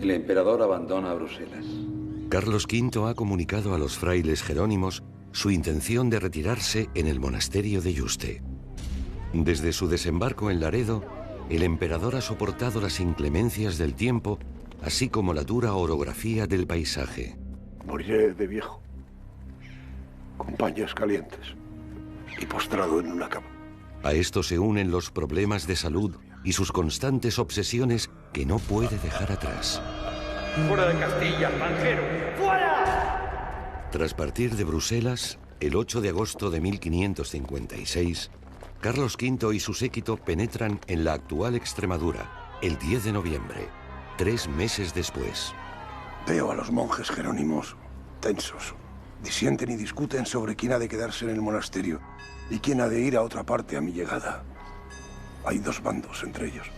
El emperador abandona Bruselas. Carlos V ha comunicado a los frailes jerónimos su intención de retirarse en el monasterio de Yuste. Desde su desembarco en Laredo, el emperador ha soportado las inclemencias del tiempo, así como la dura orografía del paisaje. Moriré de viejo, con paños calientes y postrado en una cama. A esto se unen los problemas de salud y sus constantes obsesiones que no puede dejar atrás. ¡Fuera de Castilla, extranjero! ¡Fuera! Tras partir de Bruselas, el 8 de agosto de 1556, Carlos V y su séquito penetran en la actual Extremadura, el 10 de noviembre, 3 meses después. Veo a los monjes jerónimos tensos. Disienten y discuten sobre quién ha de quedarse en el monasterio y quién ha de ir a otra parte a mi llegada. Hay 2 bandos entre ellos.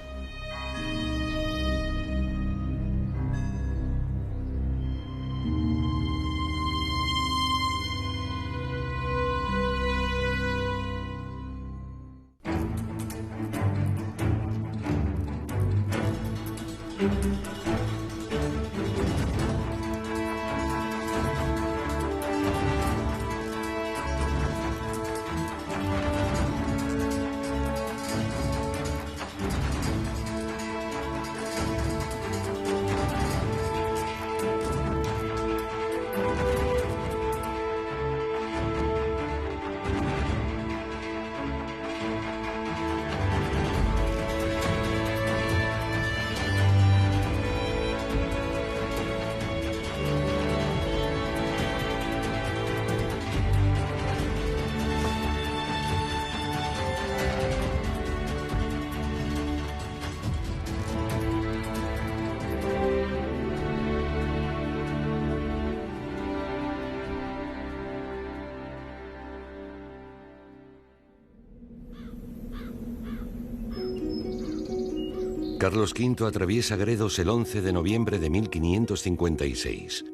Carlos V atraviesa Gredos el 11 de noviembre de 1556.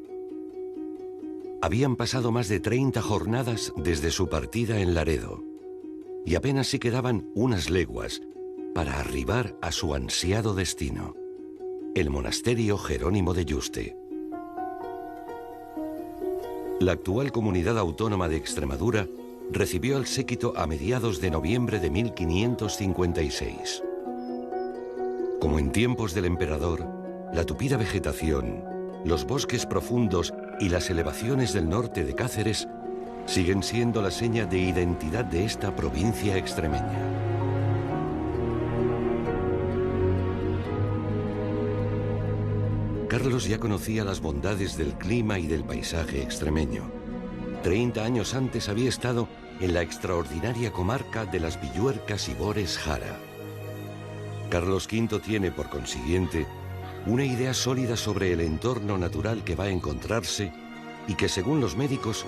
Habían pasado más de 30 jornadas desde su partida en Laredo, y apenas si quedaban unas leguas para arribar a su ansiado destino, el monasterio jerónimo de Yuste. La actual comunidad autónoma de Extremadura recibió al séquito a mediados de noviembre de 1556. Como en tiempos del emperador, la tupida vegetación, los bosques profundos y las elevaciones del norte de Cáceres siguen siendo la seña de identidad de esta provincia extremeña. Carlos ya conocía las bondades del clima y del paisaje extremeño. 30 años antes había estado en la extraordinaria comarca de las Villuercas y Bores Jara. Carlos V tiene, por consiguiente, una idea sólida sobre el entorno natural que va a encontrarse y que, según los médicos,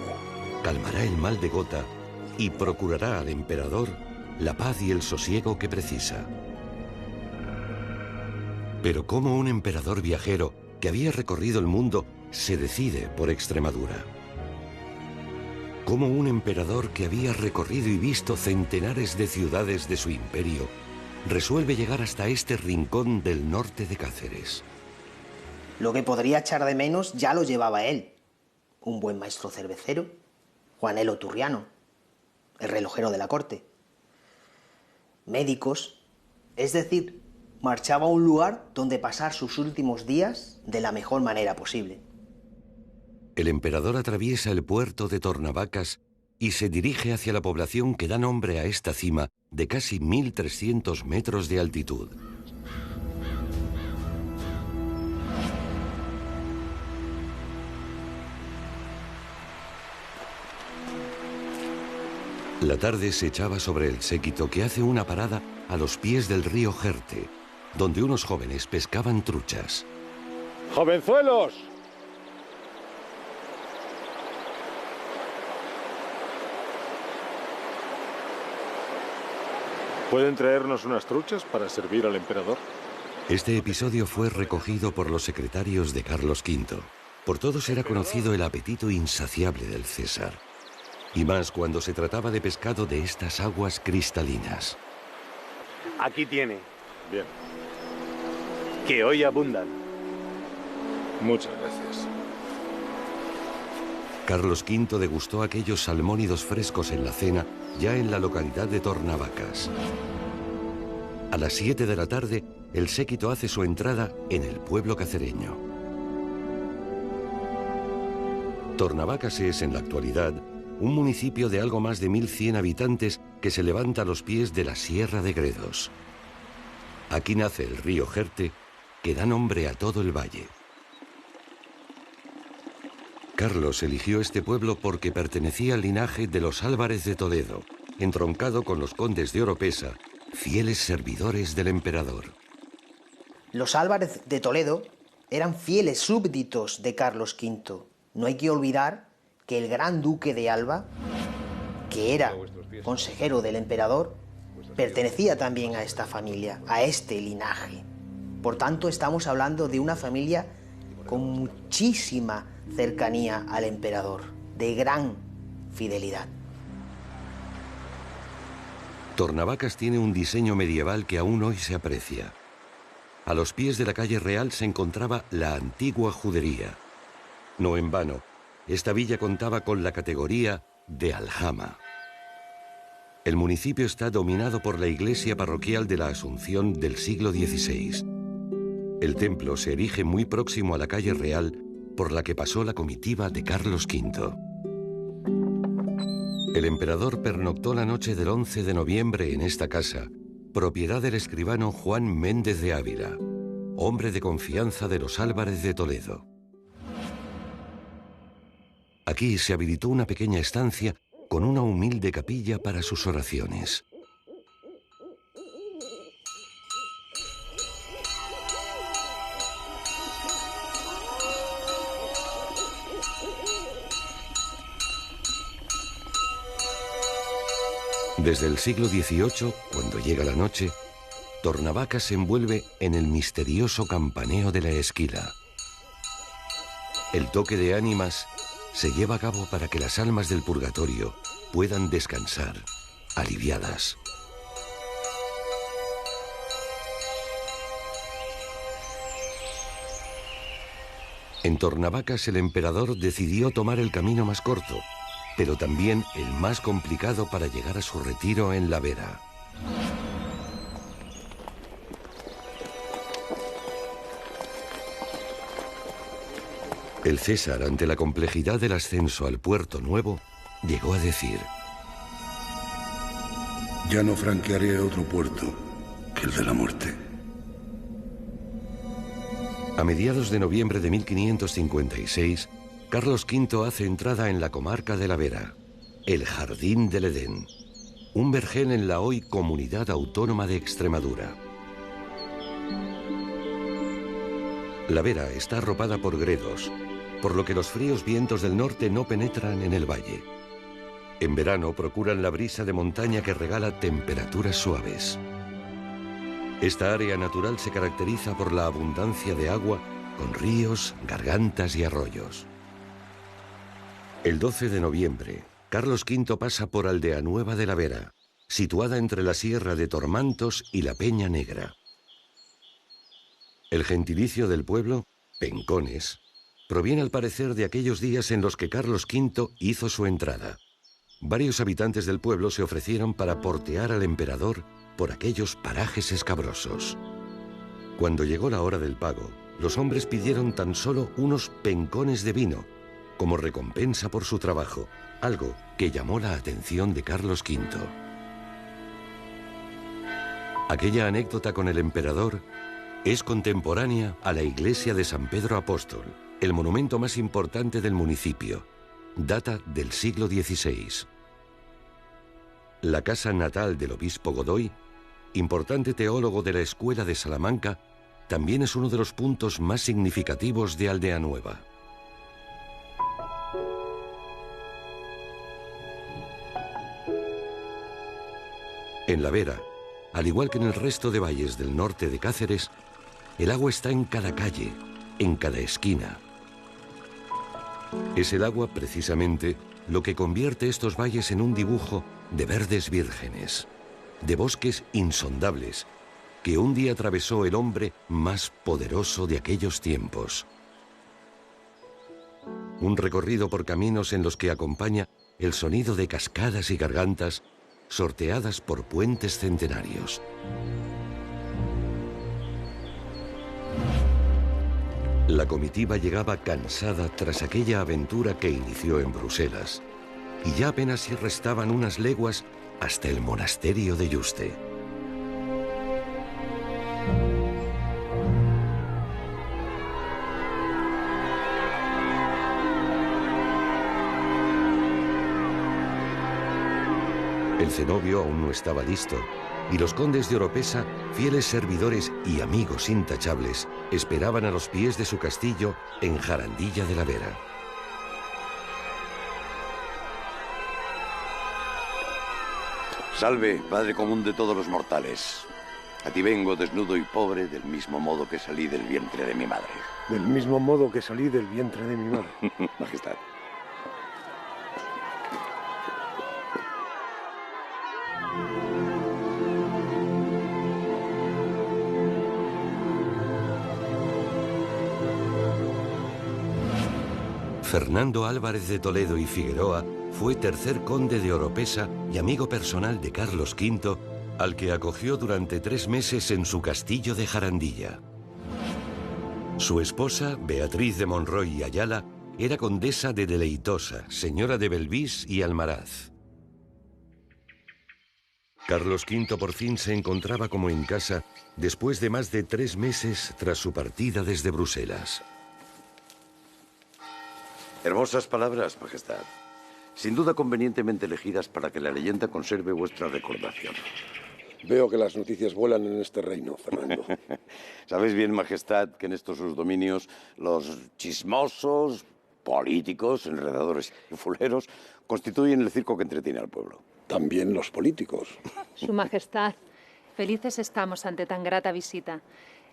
calmará el mal de gota y procurará al emperador la paz y el sosiego que precisa. Pero ¿cómo un emperador viajero que había recorrido el mundo se decide por Extremadura? ¿Cómo un emperador que había recorrido y visto centenares de ciudades de su imperio resuelve llegar hasta este rincón del norte de Cáceres? Lo que podría echar de menos ya lo llevaba él. Un buen maestro cervecero, Juanelo Turriano, el relojero de la corte. Médicos, es decir, marchaba a un lugar donde pasar sus últimos días de la mejor manera posible. El emperador atraviesa el puerto de Tornavacas y se dirige hacia la población que da nombre a esta cima de casi 1.300 metros de altitud. La tarde se echaba sobre el séquito que hace una parada a los pies del río Jerte, donde unos jóvenes pescaban truchas. ¡Jovenzuelos! ¿Pueden traernos unas truchas para servir al emperador? Este episodio fue recogido por los secretarios de Carlos V. Por todos era conocido el apetito insaciable del César. Y más cuando se trataba de pescado de estas aguas cristalinas. Aquí tiene. Bien. Que hoy abundan. Muchas gracias. Carlos V degustó aquellos salmónidos frescos en la cena, ya en la localidad de Tornavacas. A las 7 de la tarde, el séquito hace su entrada en el pueblo cacereño. Tornavacas es, en la actualidad, un municipio de algo más de 1.100 habitantes que se levanta a los pies de la Sierra de Gredos. Aquí nace el río Jerte, que da nombre a todo el valle. Carlos eligió este pueblo porque pertenecía al linaje de los Álvarez de Toledo, entroncado con los condes de Oropesa, fieles servidores del emperador. Los Álvarez de Toledo eran fieles súbditos de Carlos V. No hay que olvidar que el gran duque de Alba, que era consejero del emperador, pertenecía también a esta familia, a este linaje. Por tanto, estamos hablando de una familia con muchísima cercanía al emperador, de gran fidelidad. Tornavacas tiene un diseño medieval que aún hoy se aprecia. A los pies de la calle Real se encontraba la antigua judería. No en vano, esta villa contaba con la categoría de aljama. El municipio está dominado por la iglesia parroquial de la Asunción del siglo XVI. El templo se erige muy próximo a la calle Real, por la que pasó la comitiva de Carlos V. El emperador pernoctó la noche del 11 de noviembre en esta casa, propiedad del escribano Juan Méndez de Ávila, hombre de confianza de los Álvarez de Toledo. Aquí se habilitó una pequeña estancia con una humilde capilla para sus oraciones. Desde el siglo XVIII, cuando llega la noche, Tornavacas se envuelve en el misterioso campaneo de la esquila. El toque de ánimas se lleva a cabo para que las almas del purgatorio puedan descansar, aliviadas. En Tornavacas el emperador decidió tomar el camino más corto, pero también el más complicado para llegar a su retiro en la Vera. El César, ante la complejidad del ascenso al Puerto Nuevo, llegó a decir: ya no franquearé otro puerto que el de la muerte. A mediados de noviembre de 1556, Carlos V hace entrada en la comarca de la Vera, el Jardín del Edén, un vergel en la hoy Comunidad Autónoma de Extremadura. La Vera está arropada por gredos, por lo que los fríos vientos del norte no penetran en el valle. En verano procuran la brisa de montaña que regala temperaturas suaves. Esta área natural se caracteriza por la abundancia de agua, con ríos, gargantas y arroyos. El 12 de noviembre, Carlos V pasa por Aldeanueva de la Vera, situada entre la Sierra de Tormantos y la Peña Negra. El gentilicio del pueblo, Pencones, proviene al parecer de aquellos días en los que Carlos V hizo su entrada. Varios habitantes del pueblo se ofrecieron para portear al emperador por aquellos parajes escabrosos. Cuando llegó la hora del pago, los hombres pidieron tan solo unos pencones de vino, como recompensa por su trabajo, algo que llamó la atención de Carlos V. Aquella anécdota con el emperador es contemporánea a la iglesia de San Pedro Apóstol, el monumento más importante del municipio. Data del siglo XVI. La casa natal del obispo Godoy, importante teólogo de la Escuela de Salamanca, también es uno de los puntos más significativos de Aldeanueva. En la Vera, al igual que en el resto de valles del norte de Cáceres, el agua está en cada calle, en cada esquina. Es el agua, precisamente, lo que convierte estos valles en un dibujo de verdes vírgenes, de bosques insondables, que un día atravesó el hombre más poderoso de aquellos tiempos, Un recorrido por caminos en los que acompaña el sonido de cascadas y gargantas sorteadas por puentes centenarios. La comitiva llegaba cansada tras aquella aventura que inició en Bruselas, y ya apenas si restaban unas leguas hasta el monasterio de Yuste. El cenobio aún no estaba listo, y los condes de Oropesa, fieles servidores y amigos intachables, esperaban a los pies de su castillo en Jarandilla de la Vera. Salve, Padre común de todos los mortales. A ti vengo desnudo y pobre, del mismo modo que salí del vientre de mi madre. Del mismo modo que salí del vientre de mi madre. Majestad. Fernando Álvarez de Toledo y Figueroa fue tercer conde de Oropesa y amigo personal de Carlos V, al que acogió durante 3 meses en su castillo de Jarandilla. Su esposa, Beatriz de Monroy y Ayala, era condesa de Deleitosa, señora de Belvís y Almaraz. Carlos V por fin se encontraba como en casa después de más de 3 meses tras su partida desde Bruselas. Hermosas palabras, Majestad. Sin duda convenientemente elegidas para que la leyenda conserve vuestra recordación. Veo que las noticias vuelan en este reino, Fernando. Sabéis bien, Majestad, que en estos sus dominios los chismosos, políticos, enredadores y fuleros constituyen el circo que entretiene al pueblo. También los políticos. Su Majestad, felices estamos ante tan grata visita.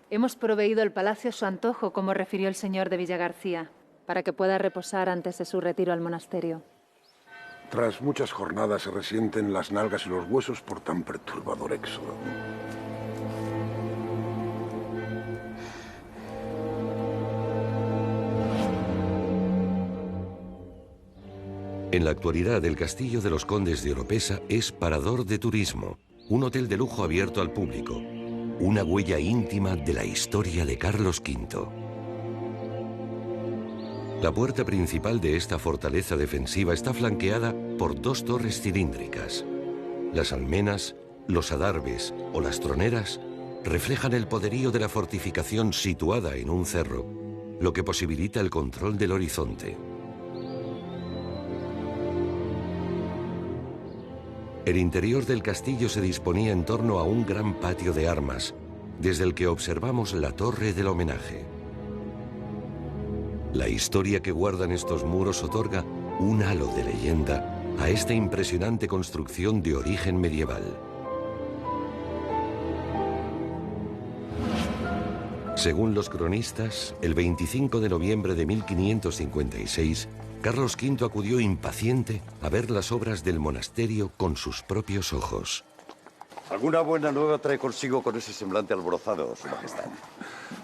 Hemos proveído el palacio a su antojo, como refirió el señor de Villagarcía, para que pueda reposar antes de su retiro al monasterio. Tras muchas jornadas se resienten las nalgas y los huesos por tan perturbador éxodo. En la actualidad, el Castillo de los Condes de Oropesa es parador de turismo, un hotel de lujo abierto al público, una huella íntima de la historia de Carlos V. La puerta principal de esta fortaleza defensiva está flanqueada por 2 torres cilíndricas. Las almenas, los adarves o las troneras reflejan el poderío de la fortificación situada en un cerro, lo que posibilita el control del horizonte. El interior del castillo se disponía en torno a un gran patio de armas, desde el que observamos la torre del homenaje. La historia que guardan estos muros otorga un halo de leyenda a esta impresionante construcción de origen medieval. Según los cronistas, el 25 de noviembre de 1556, Carlos V acudió impaciente a ver las obras del monasterio con sus propios ojos. ¿Alguna buena nueva trae consigo con ese semblante alborozado, Su Majestad?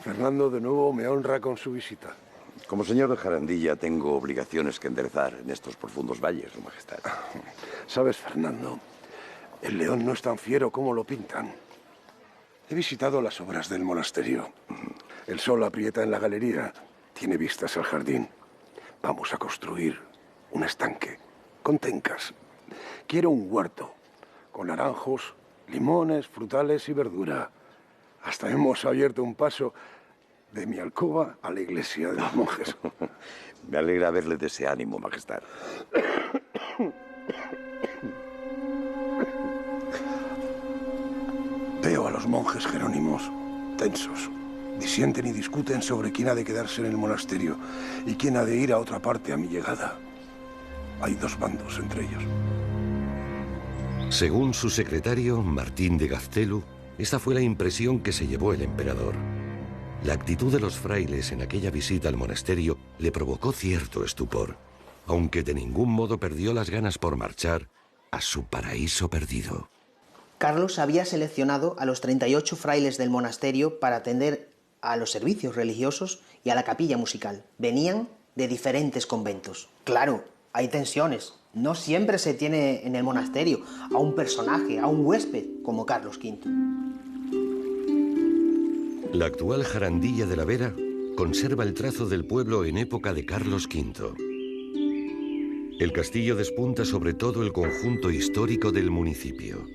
Fernando de nuevo me honra con su visita. Como señor de Jarandilla tengo obligaciones que enderezar en estos profundos valles, Su Majestad. Sabes, Fernando, el león no es tan fiero como lo pintan. He visitado las obras del monasterio. El sol aprieta en la galería, tiene vistas al jardín. Vamos a construir un estanque con tencas. Quiero un huerto con naranjos, limones, frutales y verdura. Hasta hemos abierto un paso de mi alcoba a la iglesia de los monjes. Me alegra verle de ese ánimo, Majestad. Veo a los monjes jerónimos tensos. Disienten y discuten sobre quién ha de quedarse en el monasterio y quién ha de ir a otra parte a mi llegada. Hay 2 bandos entre ellos. Según su secretario, Martín de Gaztelu, esta fue la impresión que se llevó el emperador. La actitud de los frailes en aquella visita al monasterio le provocó cierto estupor, aunque de ningún modo perdió las ganas por marchar a su paraíso perdido. Carlos había seleccionado a los 38 frailes del monasterio para atender a los servicios religiosos y a la capilla musical. Venían de diferentes conventos. Claro, hay tensiones. No siempre se tiene en el monasterio a un personaje, a un huésped como Carlos V. La actual Jarandilla de la Vera conserva el trazo del pueblo en época de Carlos V. El castillo despunta sobre todo el conjunto histórico del municipio.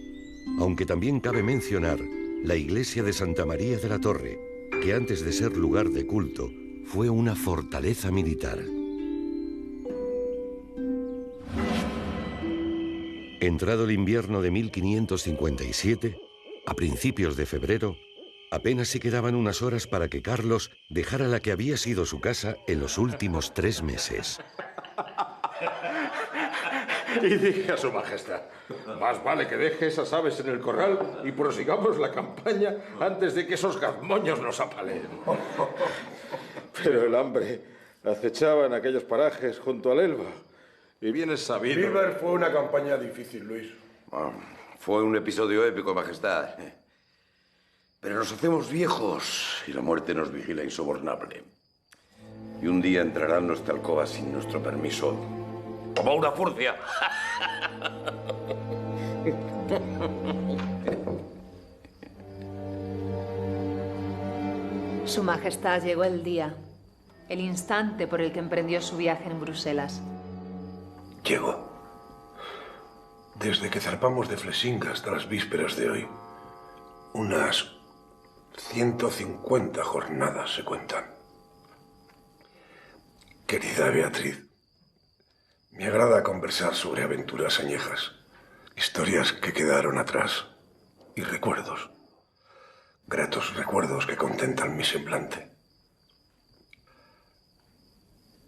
Aunque también cabe mencionar la iglesia de Santa María de la Torre, que antes de ser lugar de culto, fue una fortaleza militar. Entrado el invierno de 1557, a principios de febrero, apenas si quedaban unas horas para que Carlos dejara la que había sido su casa en los últimos 3 meses. Y dije a su majestad, más vale que deje esas aves en el corral y prosigamos la campaña antes de que esos gazmoños nos apaleen. Pero el hambre acechaba en aquellos parajes junto al Elba. Y bien es sabido... Líber fue una campaña difícil, Luis. Fue un episodio épico, majestad. Pero nos hacemos viejos y la muerte nos vigila insobornable. Y un día entrará en nuestra alcoba sin nuestro permiso, como una furcia. Su Majestad, llegó el día, el instante por el que emprendió su viaje en Bruselas. Llegó. Desde que zarpamos de Flesinga hasta las vísperas de hoy, unas 150 jornadas se cuentan. Querida Beatriz, me agrada conversar sobre aventuras añejas, historias que quedaron atrás y recuerdos, gratos recuerdos que contentan mi semblante.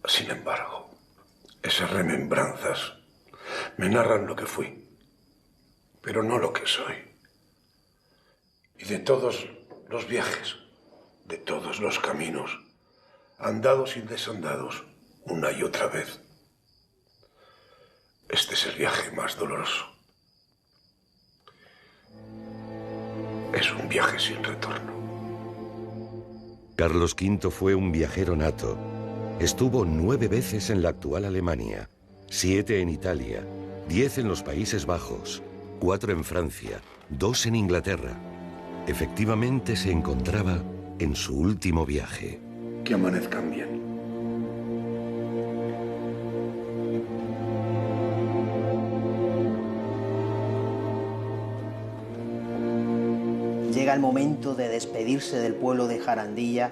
Sin embargo, esas remembranzas me narran lo que fui, pero no lo que soy. Y de todos los viajes, de todos los caminos, andados y desandados, una y otra vez, este es el viaje más doloroso. Es un viaje sin retorno. Carlos V fue un viajero nato. Estuvo 9 veces en la actual Alemania, 7 en Italia, 10 en los Países Bajos, 4 en Francia, 2 en Inglaterra. Efectivamente se encontraba en su último viaje. Que amanezcan bien. Llega el momento de despedirse del pueblo de Jarandilla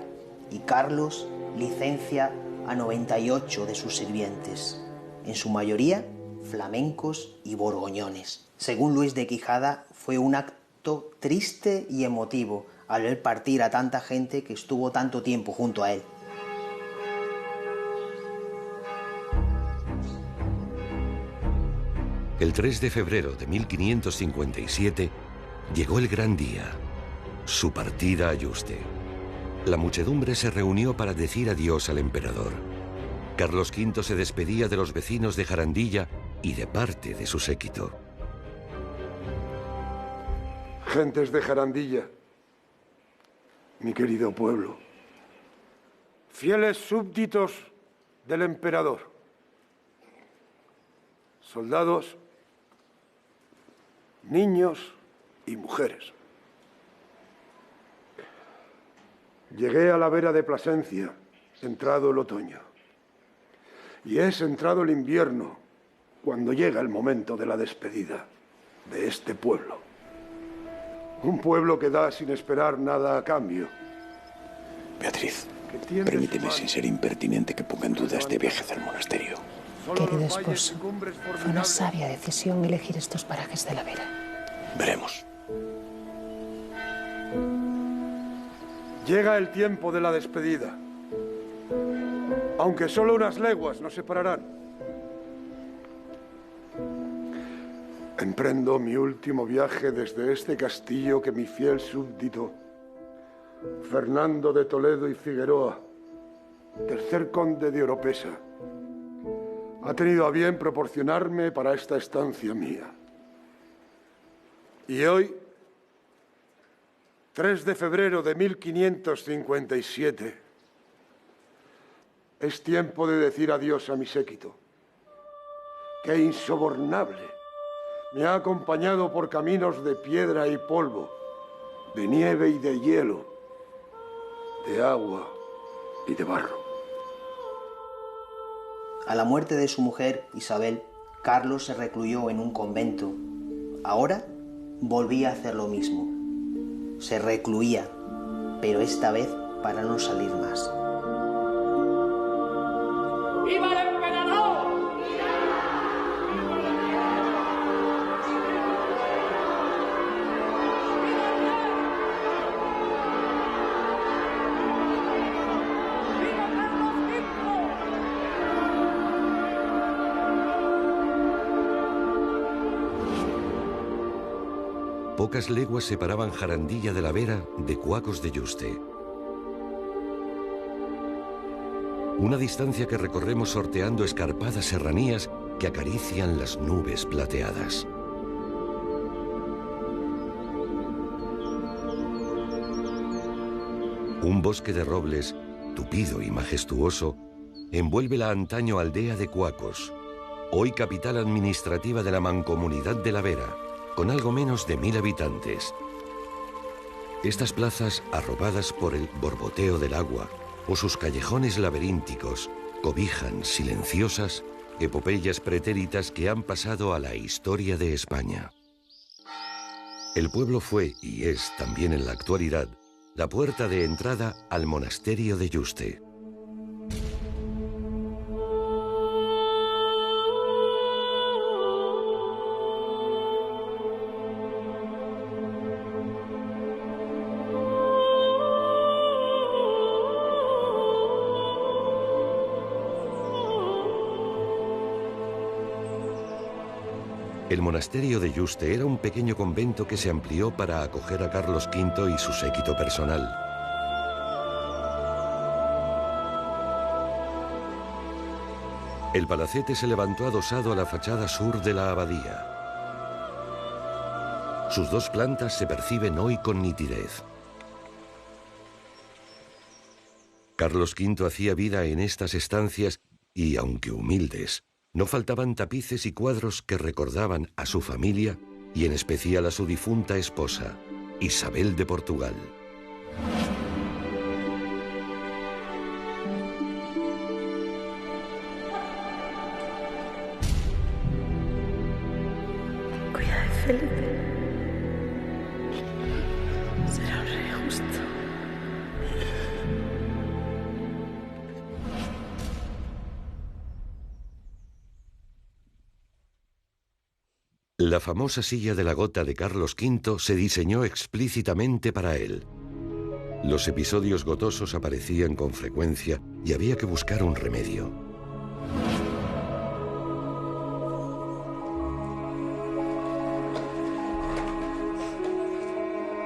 y Carlos licencia a 98 de sus sirvientes, en su mayoría flamencos y borgoñones. Según Luis de Quijada, fue un acto triste y emotivo al ver partir a tanta gente que estuvo tanto tiempo junto a él. El 3 de febrero de 1557 llegó el gran día, su partida a Yuste. La muchedumbre se reunió para decir adiós al emperador. Carlos V se despedía de los vecinos de Jarandilla y de parte de su séquito. Gentes de Jarandilla, mi querido pueblo, fieles súbditos del emperador, soldados, niños y mujeres. Llegué a la Vera de Plasencia, entrado el otoño. Y es entrado el invierno, cuando llega el momento de la despedida de este pueblo. Un pueblo que da sin esperar nada a cambio. Beatriz, permíteme, sin ser impertinente, que ponga en duda este viaje hacia el monasterio. Querido esposo, fue una sabia decisión elegir estos parajes de la Vera. Veremos. Llega el tiempo de la despedida. Aunque solo unas leguas nos separarán. Emprendo mi último viaje desde este castillo que mi fiel súbdito, Fernando de Toledo y Figueroa, tercer conde de Oropesa, ha tenido a bien proporcionarme para esta estancia mía. Y hoy, 3 de febrero de 1557, Es tiempo de decir adiós a mi séquito. ¡Qué insobornable! Me ha acompañado por caminos de piedra y polvo, de nieve y de hielo, de agua y de barro. A la muerte de su mujer, Isabel, Carlos se recluyó en un convento. Ahora volvía a hacer lo mismo. Se recluía, pero esta vez para no salir más. ¡Viva el emperador! Pocas leguas separaban Jarandilla de la Vera de Cuacos de Yuste. Una distancia que recorremos sorteando escarpadas serranías que acarician las nubes plateadas. Un bosque de robles, tupido y majestuoso, envuelve la antaño aldea de Cuacos, hoy capital administrativa de la Mancomunidad de la Vera, con algo menos de 1000 habitantes. Estas plazas, arrobadas por el borboteo del agua o sus callejones laberínticos, cobijan silenciosas epopeyas pretéritas que han pasado a la historia de España. El pueblo fue, y es también en la actualidad, la puerta de entrada al monasterio de Yuste. El monasterio de Yuste era un pequeño convento que se amplió para acoger a Carlos V y su séquito personal. El palacete se levantó adosado a la fachada sur de la abadía. Sus dos plantas se perciben hoy con nitidez. Carlos V hacía vida en estas estancias y, aunque humildes, no faltaban tapices y cuadros que recordaban a su familia y en especial a su difunta esposa, Isabel de Portugal. Cuida de Felipe. Será un rey justo. La famosa silla de la gota de Carlos V se diseñó explícitamente para él. Los episodios gotosos aparecían con frecuencia y había que buscar un remedio.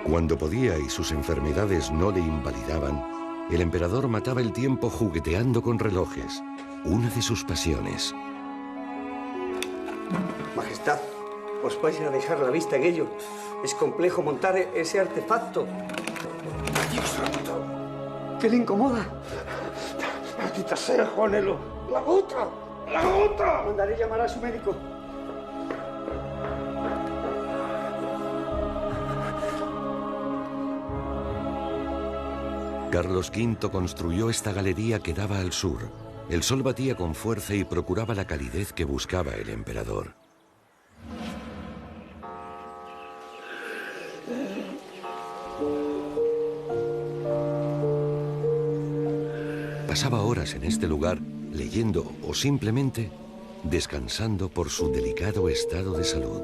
Cuando podía y sus enfermedades no le invalidaban, el emperador mataba el tiempo jugueteando con relojes, una de sus pasiones. Majestad, os vais a dejar la vista en ello. Es complejo montar ese artefacto. Dios santo. ¿Qué le incomoda? Maldita sea, Juanelo. ¡La gota! ¡La gota! Mandaré llamar a su médico. Carlos V construyó esta galería que daba al sur. El sol batía con fuerza y procuraba la calidez que buscaba el emperador. Pasaba horas en este lugar leyendo o simplemente descansando por su delicado estado de salud.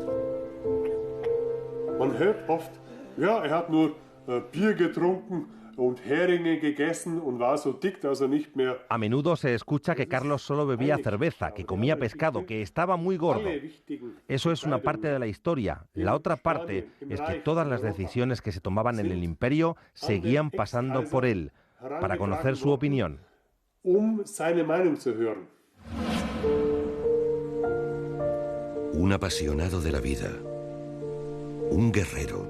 Man hört oft, ja, hat nur Bier getrunken und Heringe gegessen und war so dick, dass nicht mehr. A menudo se escucha que Carlos solo bebía cerveza, que comía pescado, que estaba muy gordo. Eso es una parte de la historia. La otra parte es que todas las decisiones que se tomaban en el imperio seguían pasando por él, para conocer su opinión. Seine Meinung zu hören. Un apasionado de la vida, un guerrero,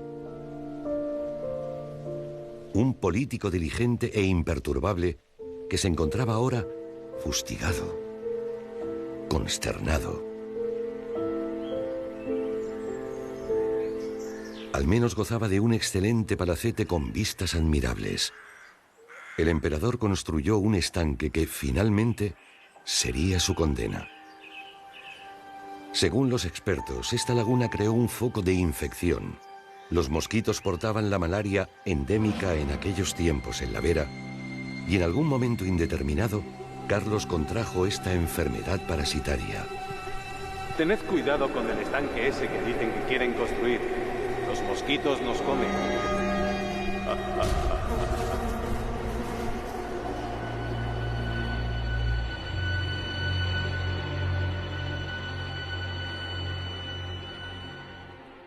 un político diligente e imperturbable que se encontraba ahora fustigado, consternado. Al menos gozaba de un excelente palacete con vistas admirables. El emperador construyó un estanque que finalmente sería su condena. Según los expertos, esta laguna creó un foco de infección. Los mosquitos portaban la malaria endémica en aquellos tiempos en la Vera, y en algún momento indeterminado, Carlos contrajo esta enfermedad parasitaria. Tened cuidado con el estanque ese que dicen que quieren construir. Los mosquitos nos comen.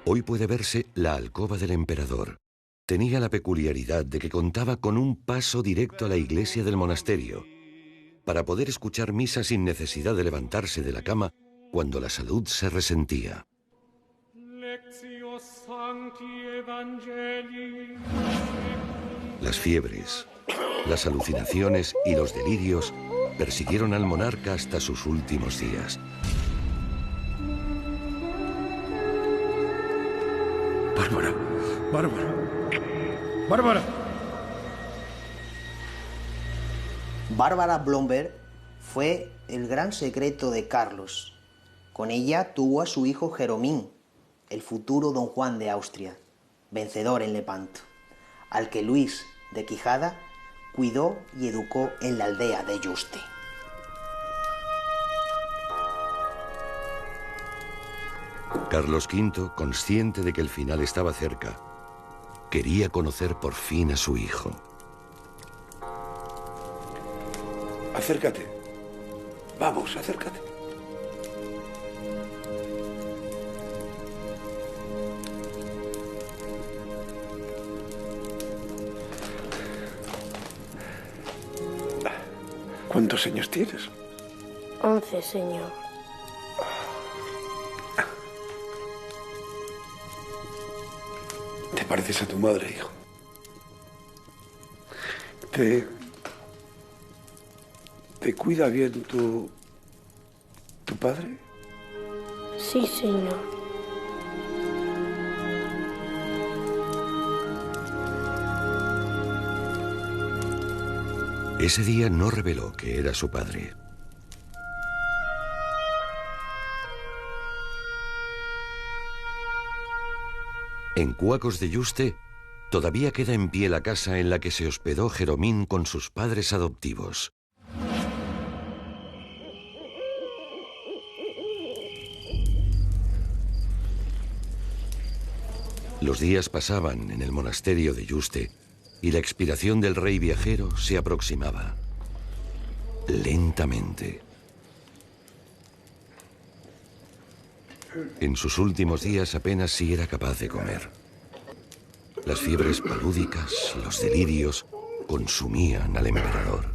Hoy puede verse la alcoba del emperador. Tenía la peculiaridad de que contaba con un paso directo a la iglesia del monasterio, para poder escuchar misa sin necesidad de levantarse de la cama cuando la salud se resentía. Las fiebres, las alucinaciones y los delirios persiguieron al monarca hasta sus últimos días. Bárbara, Bárbara, Bárbara. Bárbara Blomberg fue el gran secreto de Carlos. Con ella tuvo a su hijo Jeromín, el futuro don Juan de Austria, vencedor en Lepanto, al que Luis de Quijada cuidó y educó en la aldea de Yuste. Carlos V, consciente de que el final estaba cerca, quería conocer por fin a su hijo. Acércate. Vamos, acércate. ¿Cuántos años tienes? 11, señor. Te pareces a tu madre, hijo. ¿Te cuida bien tu padre? Sí, señor. Ese día no reveló que era su padre. En Cuacos de Yuste todavía queda en pie la casa en la que se hospedó Jeromín con sus padres adoptivos. Los días pasaban en el monasterio de Yuste y la expiración del rey viajero se aproximaba. Lentamente. En sus últimos días apenas si era capaz de comer. Las fiebres palúdicas, los delirios, consumían al emperador.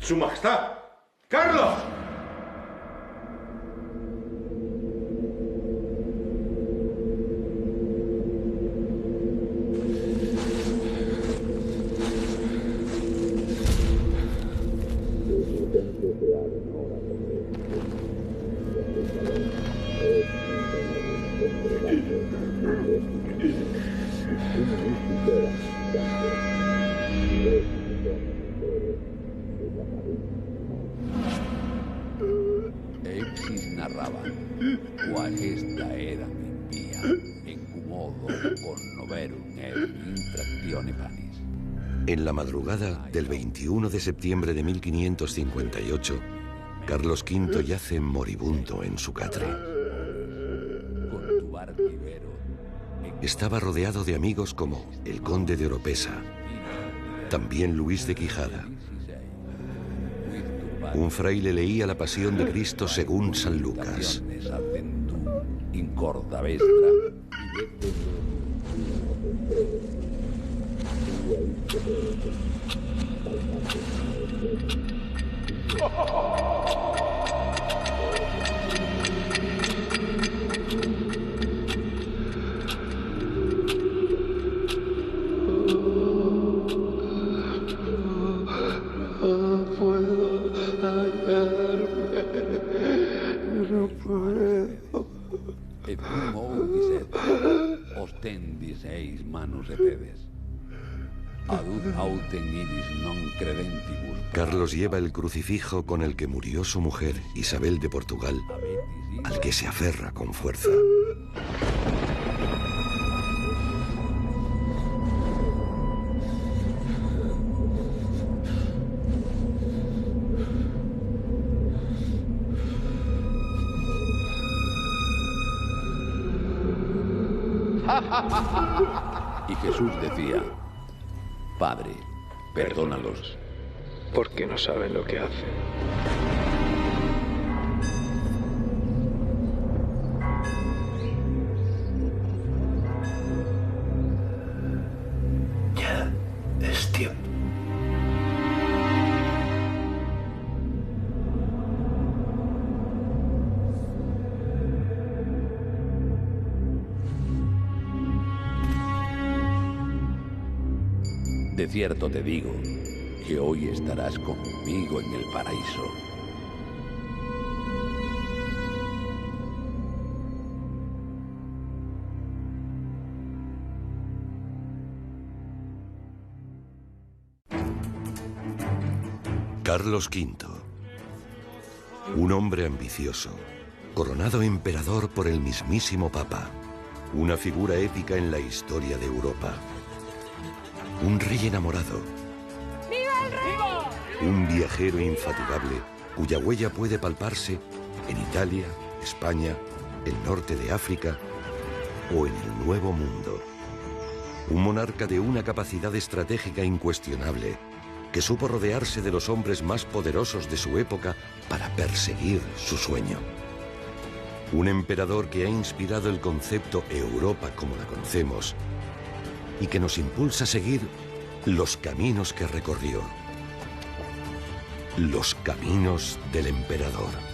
¡Su Majestad! ¡Carlos! Euxis narraba, quagesta era impía, en cumodo con noverum et infractione panis. En la madrugada del 21 de septiembre de 1558, Carlos V yace moribundo en su catre. Estaba rodeado de amigos como el conde de Oropesa, también Luis de Quijada, Un fraile leía la Pasión de Cristo según San Lucas. Incorda vestra. Et cum oudis et ostendis eis manus et pedes. Adut autem idis non credentibus. Carlos lleva el crucifijo con el que murió su mujer, Isabel de Portugal, al que se aferra con fuerza. Y Jesús decía: Padre, perdónalos, porque no saben lo que hacen. Ya es tiempo. de cierto te digo que hoy estarás conmigo en el paraíso. Carlos V, un hombre ambicioso, coronado emperador por el mismísimo Papa, una figura épica en la historia de Europa, un rey enamorado, ¡Viva el rey! un viajero infatigable cuya huella puede palparse en Italia, España, el norte de África o en el Nuevo Mundo, un monarca de una capacidad estratégica incuestionable, que supo rodearse de los hombres más poderosos de su época para perseguir su sueño. Un emperador que ha inspirado el concepto Europa como la conocemos y que nos impulsa a seguir los caminos que recorrió. Los caminos del emperador.